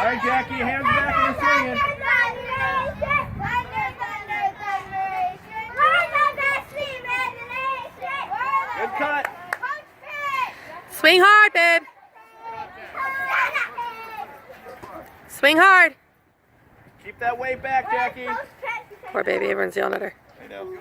right, Jackie, hands back and swinging. Good cut. Swing hard, babe. Swing hard. Keep that weight back, Jackie. Poor baby, everyone's yelling at her. I know.